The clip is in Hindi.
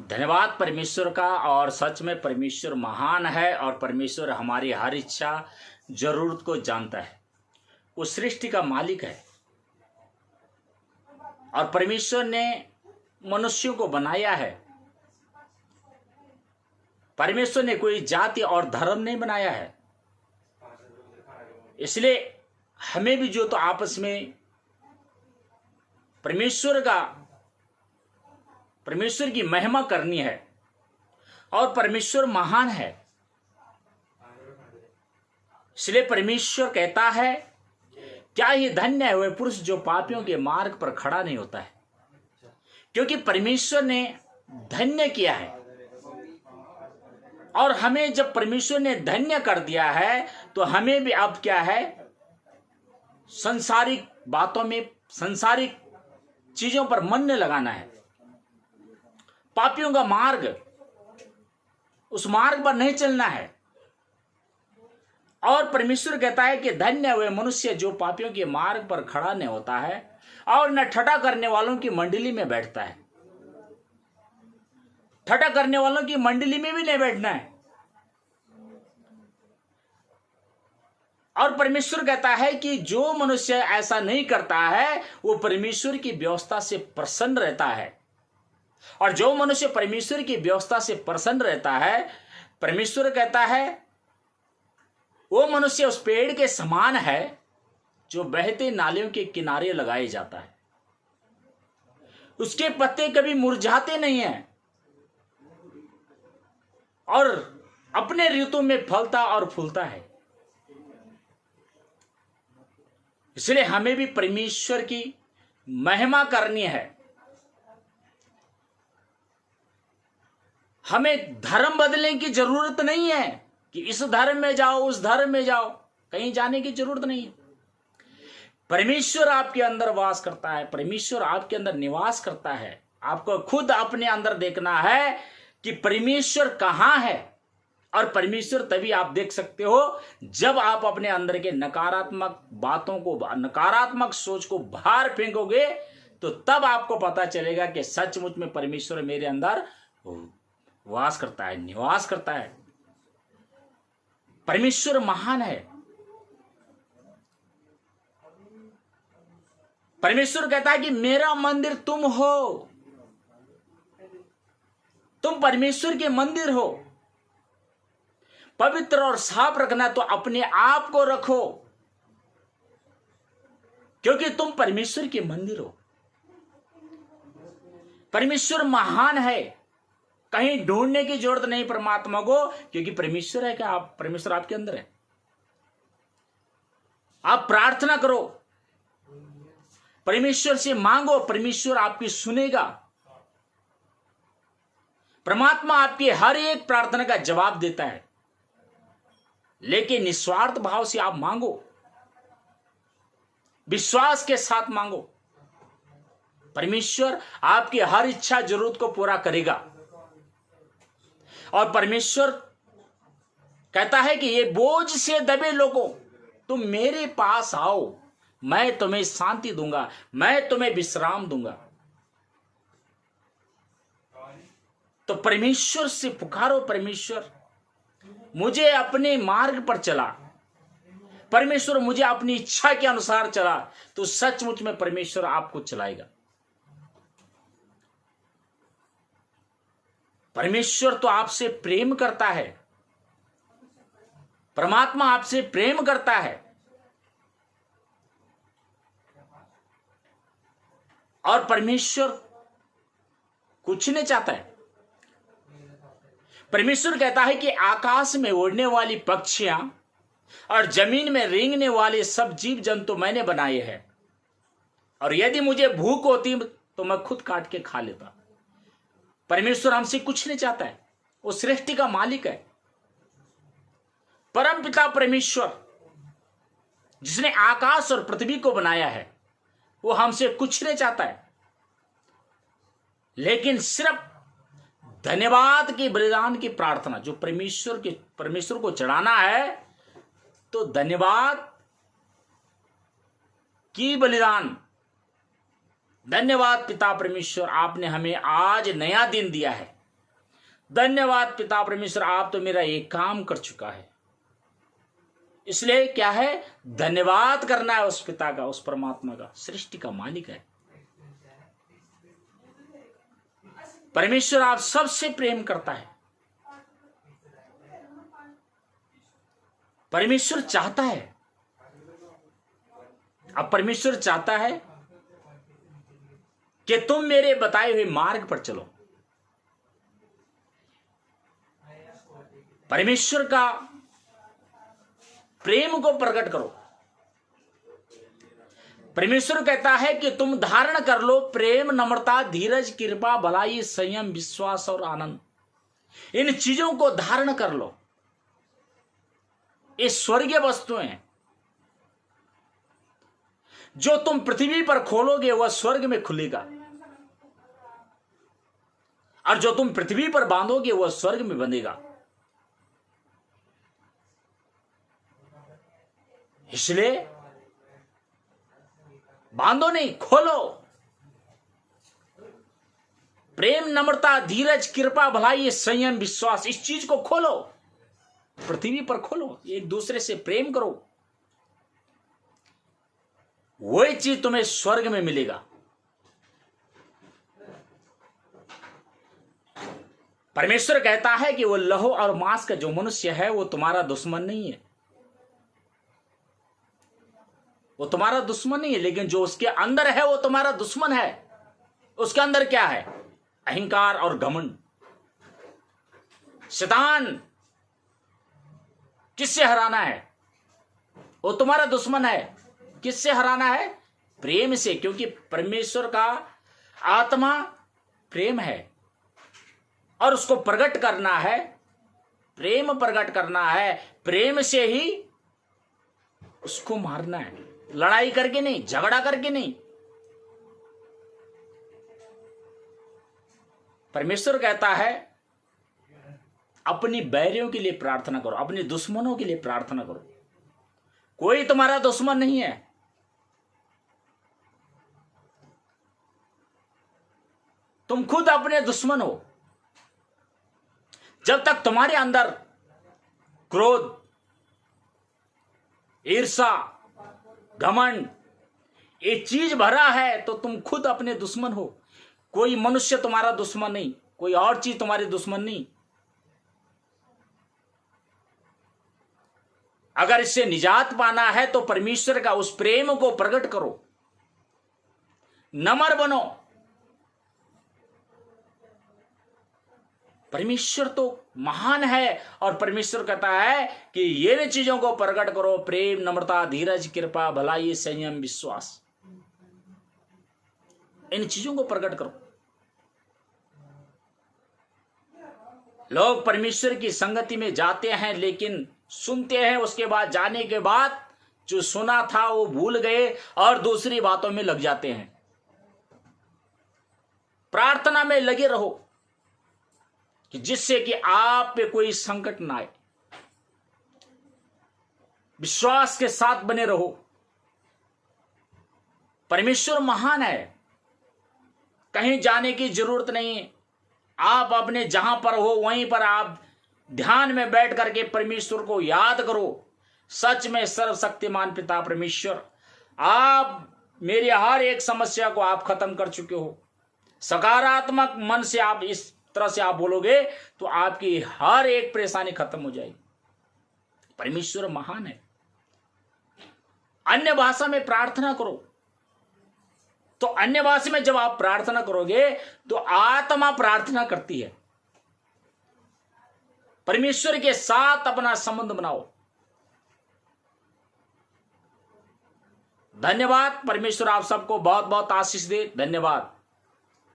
धन्यवाद परमेश्वर का। और सच में परमेश्वर महान है और परमेश्वर हमारी हर इच्छा जरूरत को जानता है। वो सृष्टि का मालिक है और परमेश्वर ने मनुष्यों को बनाया है। परमेश्वर ने कोई जाति और धर्म नहीं बनाया है। इसलिए हमें भी जो तो आपस में परमेश्वर की महिमा करनी है। और परमेश्वर महान है, इसलिए परमेश्वर कहता है, क्या ही धन्य है वह पुरुष जो पापियों के मार्ग पर खड़ा नहीं होता है। क्योंकि परमेश्वर ने धन्य किया है। और हमें जब परमेश्वर ने धन्य कर दिया है तो हमें भी अब क्या है, संसारिक बातों में, संसारिक चीजों पर मन नहीं लगाना है। पापियों का मार्ग, उस मार्ग पर नहीं चलना है। और परमेश्वर कहता है कि धन्य हुए मनुष्य जो पापियों के मार्ग पर खड़ा नहीं होता है और न ठट्ठा करने वालों की मंडली में बैठता है। ठट्ठा करने वालों की मंडली में भी नहीं बैठना है। और परमेश्वर कहता है कि जो मनुष्य ऐसा नहीं करता है वो परमेश्वर की व्यवस्था से प्रसन्न रहता है। और जो मनुष्य परमेश्वर की व्यवस्था से प्रसन्न रहता है, परमेश्वर कहता है वो मनुष्य उस पेड़ के समान है जो बहते नालियों के किनारे लगाए जाता है। उसके पत्ते कभी मुरझाते नहीं हैं और अपने ऋतु में फलता और फूलता है। इसलिए हमें भी परमेश्वर की महिमा करनी है। हमें धर्म बदलने की जरूरत नहीं है कि इस धर्म में जाओ, उस धर्म में जाओ, कहीं जाने की जरूरत नहीं है। परमेश्वर आपके अंदर वास करता है, परमेश्वर आपके अंदर निवास करता है। आपको खुद अपने अंदर देखना है कि परमेश्वर कहां है। और परमेश्वर तभी आप देख सकते हो जब आप अपने अंदर के नकारात्मक बातों को, नकारात्मक सोच को बाहर फेंकोगे, तो तब आपको पता चलेगा कि सचमुच में परमेश्वर मेरे अंदर वास करता है, निवास करता है। परमेश्वर महान है। परमेश्वर कहता है कि मेरा मंदिर तुम हो, तुम परमेश्वर के मंदिर हो। पवित्र और साफ रखना तो अपने आप को रखो, क्योंकि तुम परमेश्वर के मंदिर हो। परमेश्वर महान है, कहीं ढूंढने की जरूरत नहीं परमात्मा को, क्योंकि परमेश्वर है। क्या आप, परमेश्वर आपके अंदर है। आप प्रार्थना करो, परमेश्वर से मांगो, परमेश्वर आपकी सुनेगा। परमात्मा आपकी हर एक प्रार्थना का जवाब देता है, लेकिन निस्वार्थ भाव से आप मांगो, विश्वास के साथ मांगो। परमेश्वर आपकी हर इच्छा जरूरत को पूरा करेगा। और परमेश्वर कहता है कि ये बोझ से दबे लोगों, तुम मेरे पास आओ, मैं तुम्हें शांति दूंगा, मैं तुम्हें विश्राम दूंगा। तो परमेश्वर से पुकारो, परमेश्वर मुझे अपने मार्ग पर चला, परमेश्वर मुझे अपनी इच्छा के अनुसार चला, तो सचमुच में परमेश्वर आपको चलाएगा। परमेश्वर तो आपसे प्रेम करता है, परमात्मा आपसे प्रेम करता है। और परमेश्वर कुछ नहीं चाहता है। परमेश्वर कहता है कि आकाश में उड़ने वाली पक्षियां और जमीन में रेंगने वाले सब जीव जंतु मैंने बनाए हैं, और यदि मुझे भूख होती तो मैं खुद काट के खा लेता। परमेश्वर हमसे कुछ नहीं चाहता है, वो सृष्टि का मालिक है। परम पिता परमेश्वर जिसने आकाश और पृथ्वी को बनाया है, वो हमसे कुछ नहीं चाहता है, लेकिन सिर्फ धन्यवाद की बलिदान की प्रार्थना जो परमेश्वर को चढ़ाना है। तो धन्यवाद की बलिदान, धन्यवाद पिता परमेश्वर, आपने हमें आज नया दिन दिया है। धन्यवाद पिता परमेश्वर, आप तो मेरा एक काम कर चुका है। इसलिए क्या है, धन्यवाद करना है उस पिता का, उस परमात्मा का, सृष्टि का मालिक है। परमेश्वर आप सबसे प्रेम करता है। परमेश्वर चाहता है, अब परमेश्वर चाहता है कि तुम मेरे बताए हुए मार्ग पर चलो। परमेश्वर का प्रेम को प्रकट करो। परमेश्वर कहता है कि तुम धारण कर लो प्रेम, नम्रता, धीरज, कृपा, भलाई, संयम, विश्वास और आनंद। इन चीजों को धारण कर लो। ये स्वर्गीय वस्तुएं हैं। जो तुम पृथ्वी पर खोलोगे वह स्वर्ग में खुलेगा, और जो तुम पृथ्वी पर बांधोगे वह स्वर्ग में बंधेगा। इसलिए बांधो नहीं, खोलो। प्रेम, नम्रता, धीरज, कृपा, भलाई, संयम, विश्वास, इस चीज को खोलो। पृथ्वी पर खोलो, एक दूसरे से प्रेम करो। वही चीज तुम्हें स्वर्ग में मिलेगा। परमेश्वर कहता है कि वो लहू और मांस का जो मनुष्य है वो तुम्हारा दुश्मन नहीं है। वो तुम्हारा दुश्मन नहीं है, लेकिन जो उसके अंदर है वो तुम्हारा दुश्मन है। उसके अंदर क्या है? अहंकार और घमंड। शैतान किससे हराना है? वो तुम्हारा दुश्मन है। किससे हराना है? प्रेम से, क्योंकि परमेश्वर का आत्मा प्रेम है और उसको प्रकट करना है। प्रेम प्रकट करना है, प्रेम से ही उसको मारना है, लड़ाई करके नहीं, झगड़ा करके नहीं। परमेश्वर कहता है अपनी बैरियों के लिए प्रार्थना करो, अपने दुश्मनों के लिए प्रार्थना करो। कोई तुम्हारा दुश्मन नहीं है। तुम खुद अपने दुश्मन हो। जब तक तुम्हारे अंदर क्रोध, ईर्ष्या, घमंड ये चीज भरा है तो तुम खुद अपने दुश्मन हो। कोई मनुष्य तुम्हारा दुश्मन नहीं, कोई और चीज तुम्हारे दुश्मन नहीं। अगर इससे निजात पाना है तो परमेश्वर का उस प्रेम को प्रकट करो, नम्र बनो। परमेश्वर तो महान है और परमेश्वर कहता है कि ये भी चीजों को प्रकट करो, प्रेम, नम्रता, धीरज, कृपा, भलाई, संयम, विश्वास। इन चीजों को प्रकट करो। लोग परमेश्वर की संगति में जाते हैं लेकिन सुनते हैं, उसके बाद जाने के बाद जो सुना था वो भूल गए और दूसरी बातों में लग जाते हैं। प्रार्थना में लगे रहो कि जिससे कि आप पे कोई संकट ना आए। विश्वास के साथ बने रहो। परमेश्वर महान है, कहीं जाने की जरूरत नहीं है। आप अपने जहां पर हो वहीं पर आप ध्यान में बैठ करके परमेश्वर को याद करो। सच में सर्वशक्तिमान पिता परमेश्वर, आप मेरी हर एक समस्या को आप खत्म कर चुके हो। सकारात्मक मन से आप इस तरह से आप बोलोगे तो आपकी हर एक परेशानी खत्म हो जाएगी। परमेश्वर महान है। अन्य भाषा में प्रार्थना करो। तो अन्य भाषा में जब आप प्रार्थना करोगे तो आत्मा प्रार्थना करती है। परमेश्वर के साथ अपना संबंध बनाओ। धन्यवाद। परमेश्वर आप सबको बहुत बहुत आशीष दे। धन्यवाद।